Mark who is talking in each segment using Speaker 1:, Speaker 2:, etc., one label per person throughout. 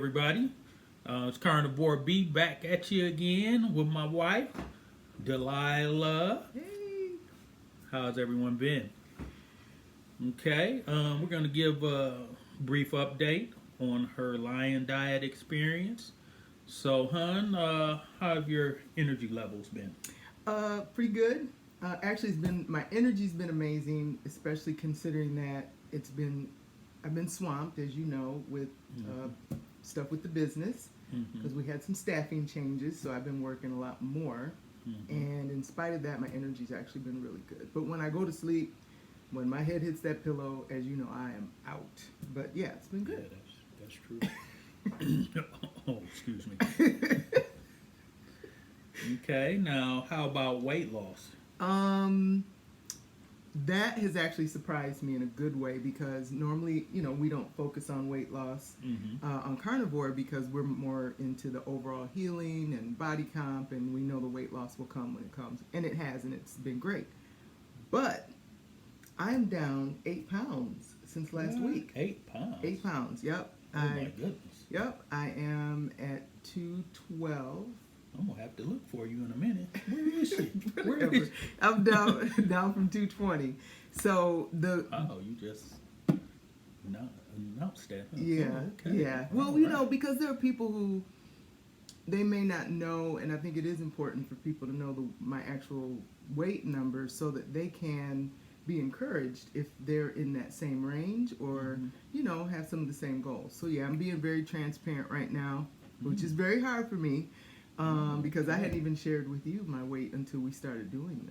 Speaker 1: everybody. It's Carnivore B back at you again with my wife, Delilah.
Speaker 2: Hey.
Speaker 1: How's everyone been? Okay, we're going to give a brief update on her lion diet experience. So, hon, how have your energy levels been?
Speaker 2: Pretty good. Actually, my energy's been amazing, especially considering that I've been swamped, as you know, with stuff with the business because we had some staffing changes, so I've been working a lot more. And in spite of that, my energy's actually been really good. But when I go to sleep, when my head hits that pillow, as you know, I am out. But yeah, it's been good.
Speaker 1: Yeah, that's true. Oh, excuse me. Okay, now how about weight loss?
Speaker 2: That has actually surprised me in a good way because normally, we don't focus on weight loss on Carnivore because we're more into the overall healing and body comp, and we know the weight loss will come when it comes, and it has, and it's been great. But I'm down 8 pounds since last week.
Speaker 1: 8 pounds?
Speaker 2: 8 pounds, yep.
Speaker 1: Oh my goodness.
Speaker 2: Yep, I am at 212.
Speaker 1: I'm gonna have to look for you in a minute. Where is she?
Speaker 2: I'm down from 220. So
Speaker 1: you just announced that. Huh?
Speaker 2: Yeah,
Speaker 1: oh, okay.
Speaker 2: yeah. Well,
Speaker 1: right.
Speaker 2: because there are people who they may not know, and I think it is important for people to know my actual weight number so that they can be encouraged if they're in that same range or have some of the same goals. So yeah, I'm being very transparent right now, which is very hard for me. Because I hadn't even shared with you my weight until we started doing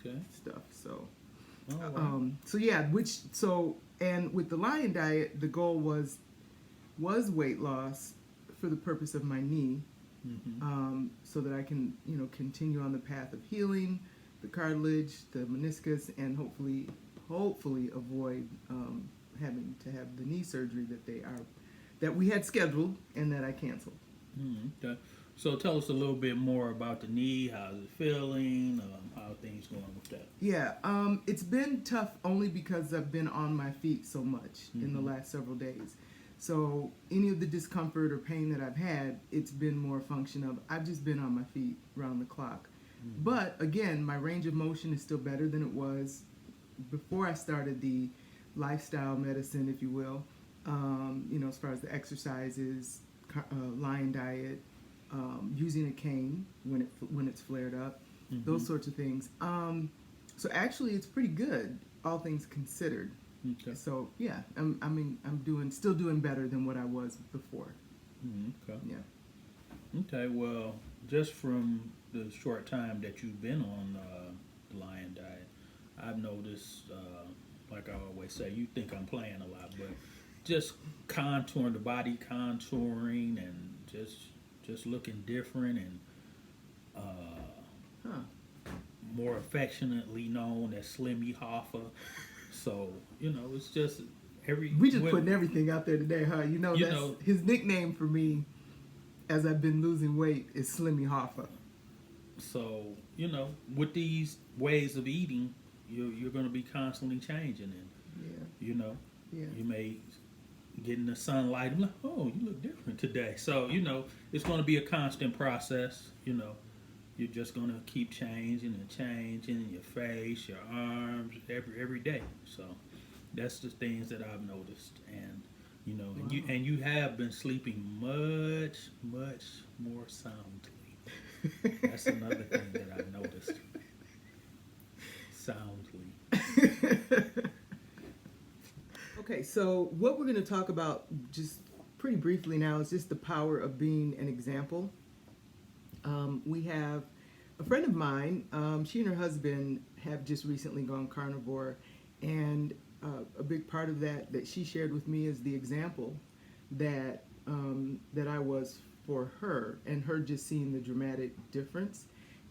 Speaker 2: this stuff. So, and with the lion diet, the goal was weight loss for the purpose of my knee, so that I can continue on the path of healing the cartilage, the meniscus, and hopefully avoid having to have the knee surgery that we had scheduled and that I canceled.
Speaker 1: Okay. So tell us a little bit more about the knee. How's it feeling? How are things going with that?
Speaker 2: Yeah, it's been tough only because I've been on my feet so much in the last several days. So any of the discomfort or pain that I've had, it's been more a function of I've just been on my feet round the clock. But again, my range of motion is still better than it was before I started the lifestyle medicine, if you will. As far as the exercises, lion diet, using a cane when it's flared up, those sorts of things. So actually, it's pretty good, all things considered.
Speaker 1: Okay.
Speaker 2: So yeah, I'm still doing better than what I was before.
Speaker 1: Okay.
Speaker 2: Yeah.
Speaker 1: Okay. Well, just from the short time that you've been on the lion diet, I've noticed, like I always say, you think I'm playing a lot, but just contouring the body, contouring, and just looking different and more affectionately known as Slimmy Hoffa. So, it's just
Speaker 2: we just putting everything out there today, huh? His nickname for me as I've been losing weight is Slimmy Hoffa.
Speaker 1: So, with these ways of eating, you're going to be constantly changing, and you may get in the sunlight and like, oh, you look different today. So, it's going to be a constant process. You're just going to keep changing and changing your face, your arms, every day. So that's the things that I've noticed. And,
Speaker 2: Wow.
Speaker 1: you have been sleeping much, much more soundly. That's another thing that I've noticed. Soundly.
Speaker 2: Okay, so what we're going to talk about just pretty briefly now is just the power of being an example. We have a friend of mine, she and her husband have just recently gone carnivore, and a big part of that she shared with me is the example that I was for her, and her just seeing the dramatic difference.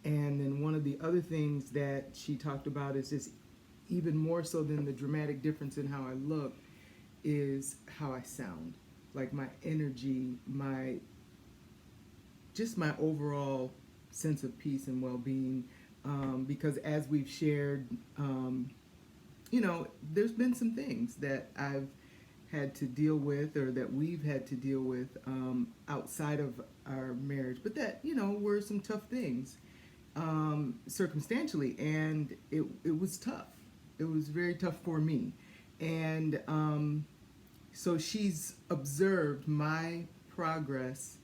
Speaker 2: And then one of the other things that she talked about is just even more so than the dramatic difference in how I look is how I sound. Like my energy, my overall sense of peace and well-being. Because as we've shared, there's been some things that I've had to deal with, or that we've had to deal with outside of our marriage, but that, were some tough things circumstantially, and it was tough. It was very tough for me. And so she's observed my progress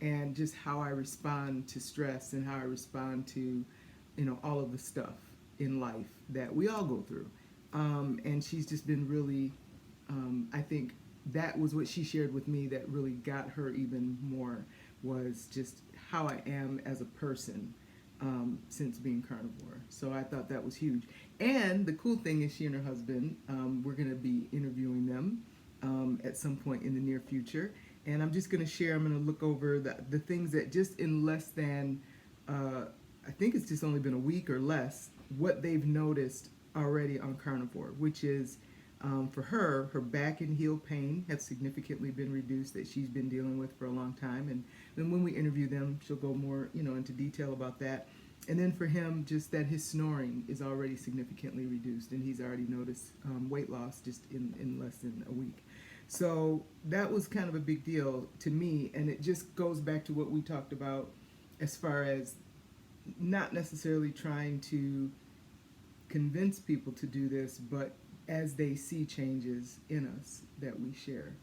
Speaker 2: and just how I respond to stress and how I respond to, all of the stuff in life that we all go through. And she's just been really, I think that was what she shared with me that really got her even more, was just how I am as a person since being carnivore. So I thought that was huge. And the cool thing is she and her husband, we're going to be interviewing them at some point in the near future. And I'm just going to share, I'm going to look over the things that just in less than, I think it's just only been a week or less, what they've noticed already on carnivore, which is for her back and heel pain have significantly been reduced, that she's been dealing with for a long time. And then when we interview them, she'll go more, into detail about that. And then for him, just that his snoring is already significantly reduced, and he's already noticed weight loss just in less than a week. So that was kind of a big deal to me, and it just goes back to what we talked about as far as not necessarily trying to convince people to do this, but as they see changes in us, that we share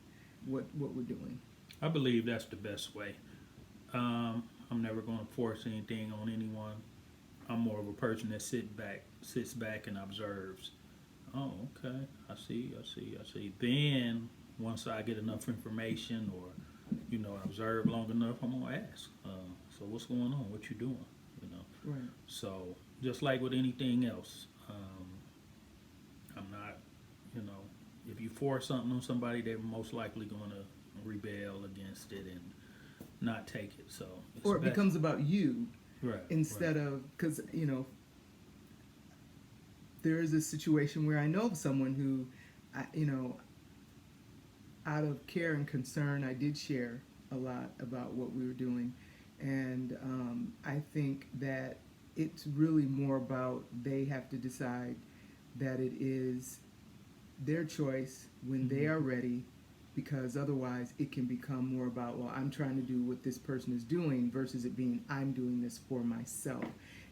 Speaker 2: what we're doing.
Speaker 1: I believe that's the best way. I'm never going to force anything on anyone. I'm more of a person that sits back and observes. Oh, okay, I see. Then once I get enough information, or observe long enough, I'm gonna ask. So what's going on? What you doing?
Speaker 2: Right.
Speaker 1: So just like with anything else, I'm not. If you force something on somebody, they're most likely going to rebel against it and not take it. So
Speaker 2: or it becomes about you,
Speaker 1: right?
Speaker 2: Instead of, because there is a situation where I know of someone who, out of care and concern, I did share a lot about what we were doing, and I think that it's really more about they have to decide that it is their choice when they are ready, because otherwise it can become more about, well, I'm trying to do what this person is doing versus it being I'm doing this for myself.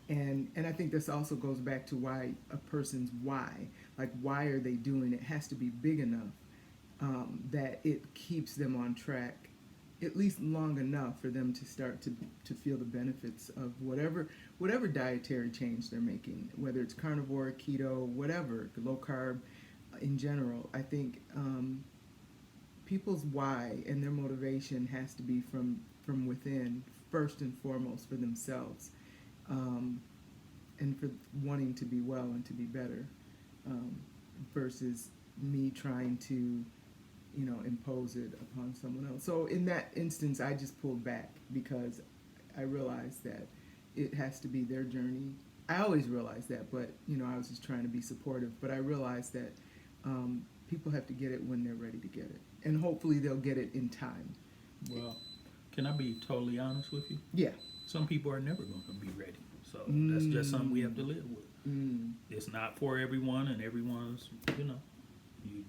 Speaker 2: And I think this also goes back to why a person's why. Like, why are they doing it? It has to be big enough that it keeps them on track, at least long enough for them to start to feel the benefits of whatever dietary change they're making, whether it's carnivore, keto, whatever, low carb in general. I think people's why and their motivation has to be from within, first and foremost, for themselves, and for wanting to be well and to be better, versus me trying to impose it upon someone else. So in that instance, I just pulled back because I realized that it has to be their journey. I always realized that, but I was just trying to be supportive. But I realized that people have to get it when they're ready to get it, and hopefully they'll get it in time.
Speaker 1: Well, can I be totally honest with you? Yeah. Some people are never going to be ready, so that's just something we have to live with. It's not for everyone, and everyone's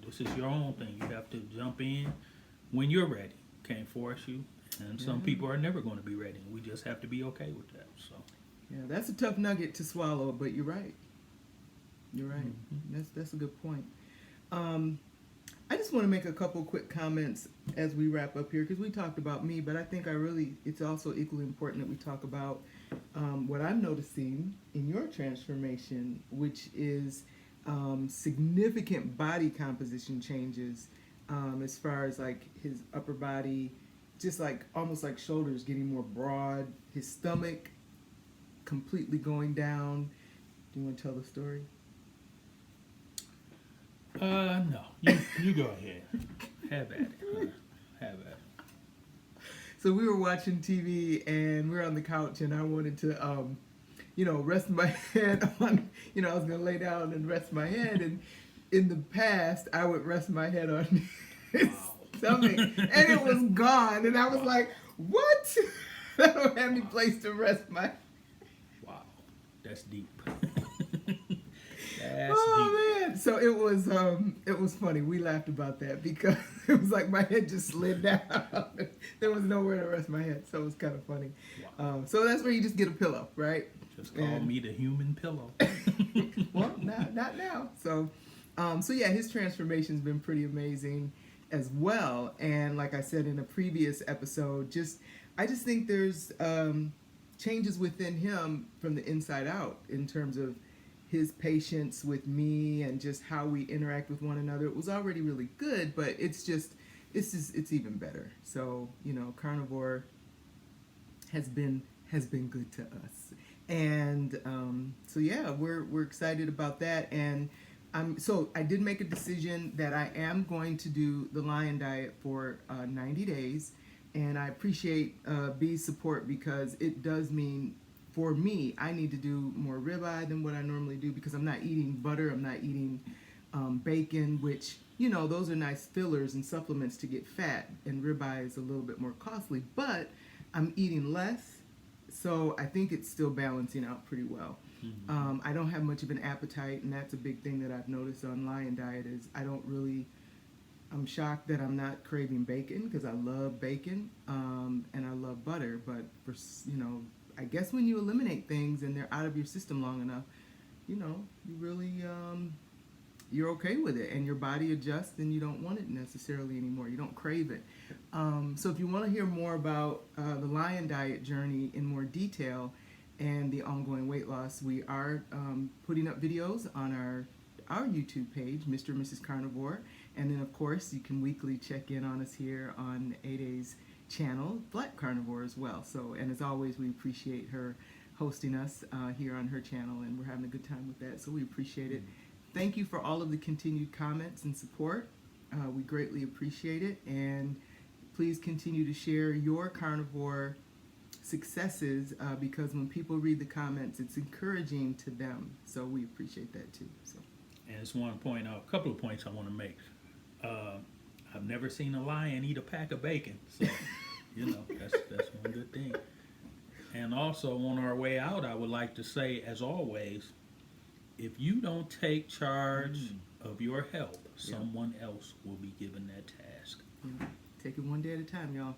Speaker 1: this is your own thing. You have to jump in when you're ready. Can't force you. And some people are never going to be ready. We just have to be okay with that. So
Speaker 2: yeah, that's a tough nugget to swallow, but you're right. You're right. That's a good point. I just want to make a couple quick comments as we wrap up here, because we talked about me, but I think it's also equally important that we talk about what I'm noticing in your transformation, which is significant body composition changes, as far as like his upper body, just like almost like shoulders getting more broad, his stomach completely going down. Do you want to tell the story?
Speaker 1: No. You go ahead. Have at it. Have at it.
Speaker 2: So we were watching TV and we were on the couch, and I wanted to rest my head on, I was going to lay down and rest my head. And in the past, I would rest my head on his stomach, and it was gone. And I was like, what? I don't have any place to rest my...
Speaker 1: Wow. That's deep.
Speaker 2: That's deep. Man. So it was funny. We laughed about that because It was like my head just slid down. There was nowhere to rest my head, so it was kind of funny.
Speaker 1: Wow.
Speaker 2: So that's where you just get a pillow, right?
Speaker 1: Just call me the human pillow.
Speaker 2: Well, not now. So yeah, his transformation's been pretty amazing as well. And like I said in a previous episode, I just think there's changes within him from the inside out in terms of his patience with me and just how we interact with one another. It was already really good, but it's even better. So, Carnivore has been good to us. And so yeah, we're excited about that. And so I did make a decision that I am going to do the Lion Diet for 90 days. And I appreciate B's support, because it does mean, for me, I need to do more ribeye than what I normally do, because I'm not eating butter, I'm not eating bacon, which, those are nice fillers and supplements to get fat, and ribeye is a little bit more costly, but I'm eating less, so I think it's still balancing out pretty well. Mm-hmm. I don't have much of an appetite, and that's a big thing that I've noticed on Lion Diet is I'm shocked that I'm not craving bacon, because I love bacon and I love butter, but I guess when you eliminate things and they're out of your system long enough, you really you're okay with it, and your body adjusts, and you don't want it necessarily anymore. You don't crave it. So if you want to hear more about the Lion Diet journey in more detail and the ongoing weight loss, we are putting up videos on our YouTube page, Mr. and Mrs Carnivore. And then, of course, you can weekly check in on us here on Ada's channel, Black Carnivore, as well. So, and as always, we appreciate her hosting us here on her channel, and we're having a good time with that. So we appreciate it. Thank you for all of the continued comments and support. We greatly appreciate it. And please continue to share your carnivore successes, because when people read the comments, it's encouraging to them. So we appreciate that too. So.
Speaker 1: And it's a couple of points I want to make. I've never seen a lion eat a pack of bacon, so that's one good thing. And also, on our way out, I would like to say, as always, if you don't take charge of your health, someone else will be given that task.
Speaker 2: Take it one day at a time, y'all.